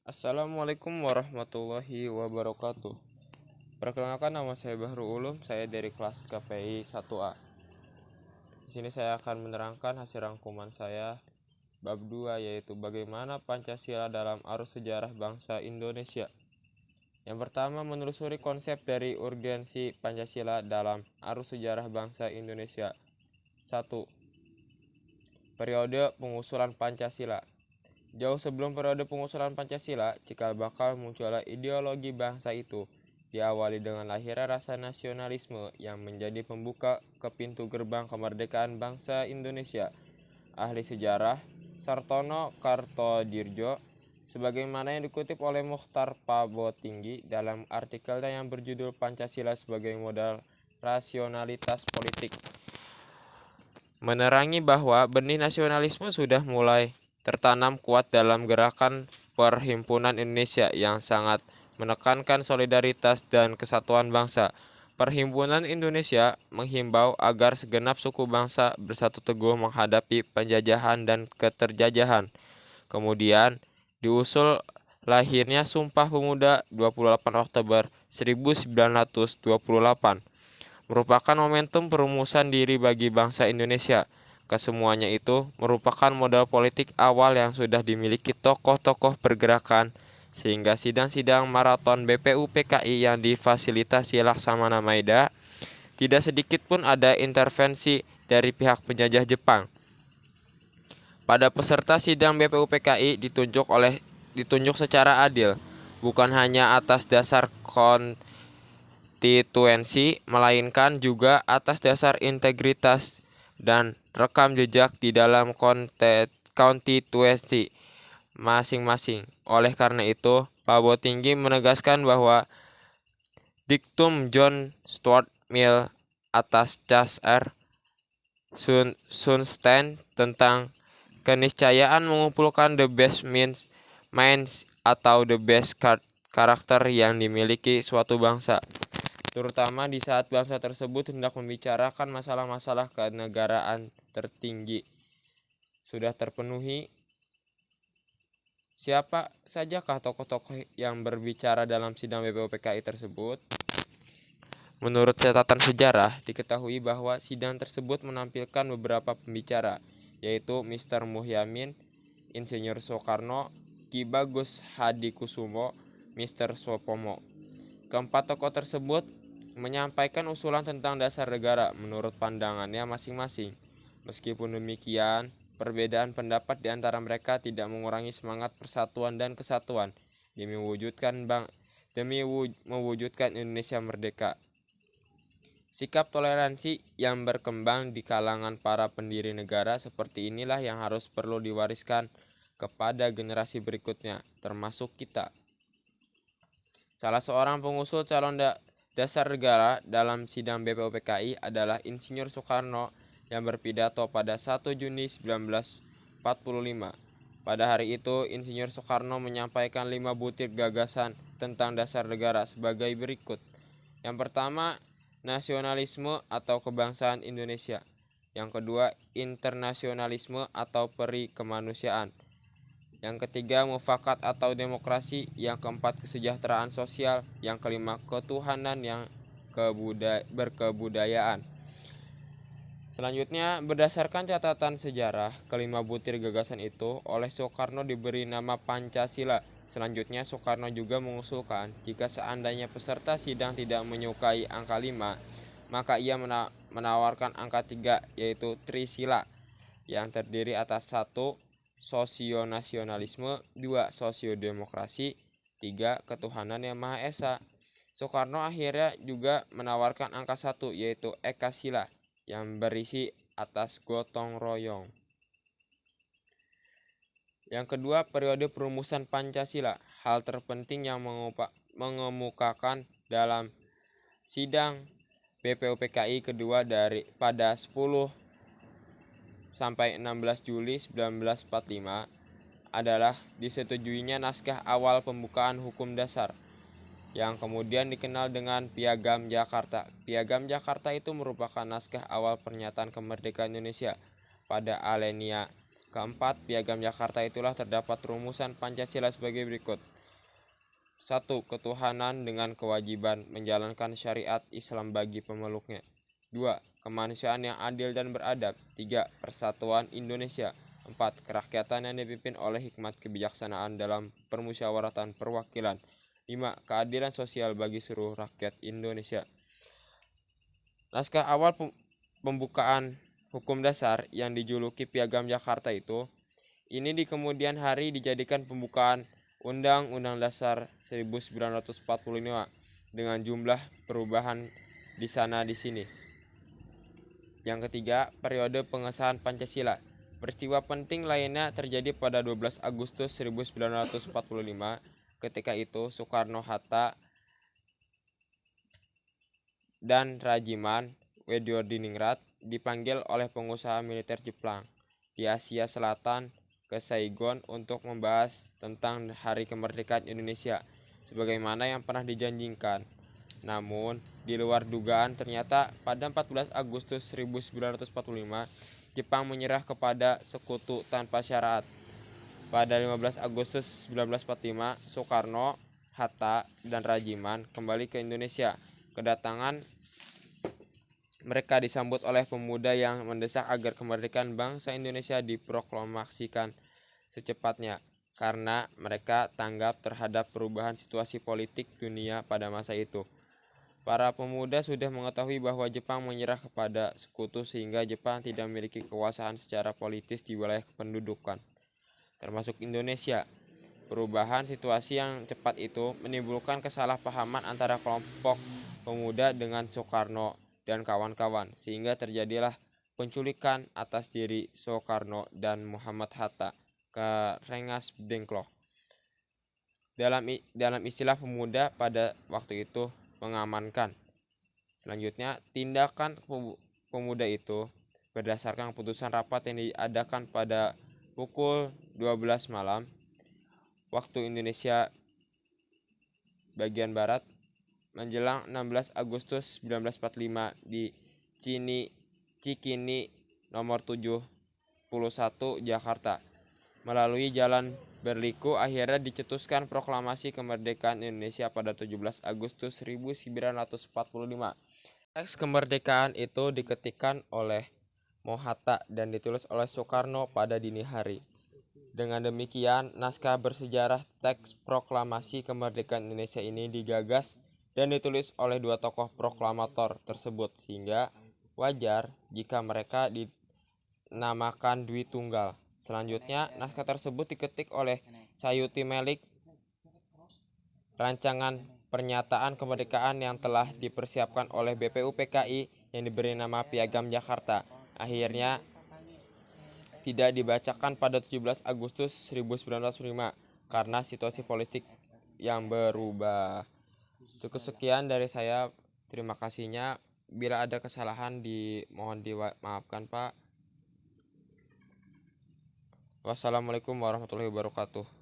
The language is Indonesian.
Assalamualaikum warahmatullahi wabarakatuh. Perkenalkan, nama saya Bahru Ulum, saya dari kelas KPI 1A. Di sini saya akan menerangkan hasil rangkuman saya bab 2, yaitu bagaimana Pancasila dalam arus sejarah bangsa Indonesia. Yang pertama, menelusuri konsep dari urgensi Pancasila dalam arus sejarah bangsa Indonesia. 1. Periode pengusulan Pancasila. Jauh sebelum periode pengusulan Pancasila, cikal bakal munculnya ideologi bangsa itu diawali dengan lahirnya rasa nasionalisme yang menjadi pembuka ke pintu gerbang kemerdekaan bangsa Indonesia. Ahli sejarah Sartono Kartodirjo, sebagaimana yang dikutip oleh Mukhtar Pabotinggi dalam artikelnya yang berjudul Pancasila sebagai Modal Rasionalitas Politik, menerangi bahwa benih nasionalisme sudah mulai tertanam kuat dalam gerakan Perhimpunan Indonesia yang sangat menekankan solidaritas dan kesatuan bangsa. Perhimpunan Indonesia menghimbau agar segenap suku bangsa bersatu teguh menghadapi penjajahan dan keterjajahan. Kemudian diusul lahirnya Sumpah Pemuda 28 Oktober 1928, merupakan momentum perumusan diri bagi bangsa Indonesia. Kesemuanya itu merupakan modal politik awal yang sudah dimiliki tokoh-tokoh pergerakan, sehingga sidang-sidang maraton BPU PKI yang difasilitasi Laksamana Maeda, tidak sedikit pun ada intervensi dari pihak penjajah Jepang. Pada peserta sidang BPU PKI ditunjuk secara adil, bukan hanya atas dasar konstituensi, melainkan juga atas dasar integritas dan rekam jejak di dalam konstituensi masing-masing. Oleh karena itu, Pak Botinggi menegaskan bahwa diktum John Stuart Mill atas Charles R. Sunstein tentang keniscayaan mengumpulkan the best minds atau the best karakter yang dimiliki suatu bangsa, terutama di saat bangsa tersebut hendak membicarakan masalah-masalah kenegaraan tertinggi, sudah terpenuhi. Siapa sajakah tokoh-tokoh yang berbicara dalam sidang BPU PKI tersebut? Menurut catatan sejarah, diketahui bahwa sidang tersebut menampilkan beberapa pembicara, yaitu Mr. Muhyamin, Insinyur Soekarno, Ki Bagus Hadikusumo, Mr. Sopomo. Keempat tokoh tersebut menyampaikan usulan tentang dasar negara menurut pandangannya masing-masing. Meskipun demikian, perbedaan pendapat di antara mereka tidak mengurangi semangat persatuan dan kesatuan demi mewujudkan Indonesia merdeka. Sikap toleransi yang berkembang di kalangan para pendiri negara seperti inilah yang harus perlu diwariskan kepada generasi berikutnya, termasuk kita. Salah seorang pengusul calon dasar negara dalam sidang BPU PKI adalah Insinyur Soekarno yang berpidato pada 1 Juni 1945. Pada hari itu, Insinyur Soekarno menyampaikan 5 butir gagasan tentang dasar negara sebagai berikut. Yang pertama, nasionalisme atau kebangsaan Indonesia. Yang kedua, internasionalisme atau peri kemanusiaan. Yang ketiga, mufakat atau demokrasi. Yang keempat, kesejahteraan sosial. Yang kelima, ketuhanan yang berkebudayaan. Selanjutnya, berdasarkan catatan sejarah, kelima butir gagasan itu oleh Soekarno diberi nama Pancasila. Selanjutnya, Soekarno juga mengusulkan jika seandainya peserta sidang tidak menyukai angka 5, maka ia menawarkan angka 3, yaitu Trisila, yang terdiri atas 1. Sosionasionalisme, 2. Sosiodemokrasi, 3. Ketuhanan yang Maha Esa. Soekarno akhirnya juga menawarkan angka 1, yaitu Ekasila, yang berisi atas gotong royong. Yang kedua, periode perumusan Pancasila. Hal terpenting yang mengemukakan dalam sidang BPU PKI kedua pada 10 sampai 16 Juli 1945 adalah disetujuinya naskah awal pembukaan hukum dasar yang kemudian dikenal dengan Piagam Jakarta. Piagam Jakarta itu merupakan naskah awal pernyataan kemerdekaan Indonesia pada alinea Keempat, Piagam Jakarta itulah terdapat rumusan Pancasila sebagai berikut. 1. Ketuhanan dengan kewajiban menjalankan syariat Islam bagi pemeluknya. 2. Kemanusiaan yang adil dan beradab. 3. Persatuan Indonesia. 4. Kerakyatan yang dipimpin oleh hikmat kebijaksanaan dalam permusyawaratan perwakilan. 5. Keadilan sosial bagi seluruh rakyat Indonesia. Naskah awal pembukaan hukum dasar yang dijuluki Piagam Jakarta ini di kemudian hari dijadikan pembukaan Undang-Undang Dasar 1945 dengan jumlah perubahan di sana di sini. Yang ketiga, periode pengesahan Pancasila. Peristiwa penting lainnya terjadi pada 12 Agustus 1945. Ketika itu Soekarno-Hatta dan Rajiman Weddiodiningrat dipanggil oleh pengusaha militer Jepang di Asia Selatan ke Saigon untuk membahas tentang Hari Kemerdekaan Indonesia sebagaimana yang pernah dijanjikan. Namun, di luar dugaan ternyata pada 14 Agustus 1945 Jepang menyerah kepada sekutu tanpa syarat. Pada 15 Agustus 1945, Soekarno, Hatta, dan Rajiman kembali ke Indonesia. Kedatangan mereka disambut oleh pemuda yang mendesak agar kemerdekaan bangsa Indonesia diproklamasikan secepatnya karena mereka tanggap terhadap perubahan situasi politik dunia pada masa itu. Para pemuda sudah mengetahui bahwa Jepang menyerah kepada sekutu sehingga Jepang tidak memiliki kekuasaan secara politis di wilayah kependudukan, termasuk Indonesia. Perubahan situasi yang cepat itu menimbulkan kesalahpahaman antara kelompok pemuda dengan Soekarno dan kawan-kawan, sehingga terjadilah penculikan atas diri Soekarno dan Muhammad Hatta ke Rengas Dengklok. Dalam istilah pemuda pada waktu itu mengamankan. Selanjutnya, tindakan pemuda itu berdasarkan keputusan rapat yang diadakan pada pukul 12 malam waktu Indonesia bagian barat menjelang 16 Agustus 1945 di Cikini nomor 71 Jakarta. Melalui jalan berliku akhirnya dicetuskan proklamasi kemerdekaan Indonesia pada 17 Agustus 1945. Teks kemerdekaan itu diketikkan oleh Hatta dan ditulis oleh Soekarno pada dini hari. Dengan demikian, naskah bersejarah teks proklamasi kemerdekaan Indonesia ini digagas dan ditulis oleh dua tokoh proklamator tersebut, sehingga wajar jika mereka dinamakan Dwi Tunggal. Selanjutnya, naskah tersebut diketik oleh Sayuti Melik. Rancangan pernyataan kemerdekaan yang telah dipersiapkan oleh BPUPKI yang diberi nama Piagam Jakarta akhirnya tidak dibacakan pada 17 Agustus 1945 karena situasi politik yang berubah. Cukup sekian dari saya. Terima kasihnya. Bila ada kesalahan mohon dimaafkan, Pak. Wassalamualaikum warahmatullahi wabarakatuh.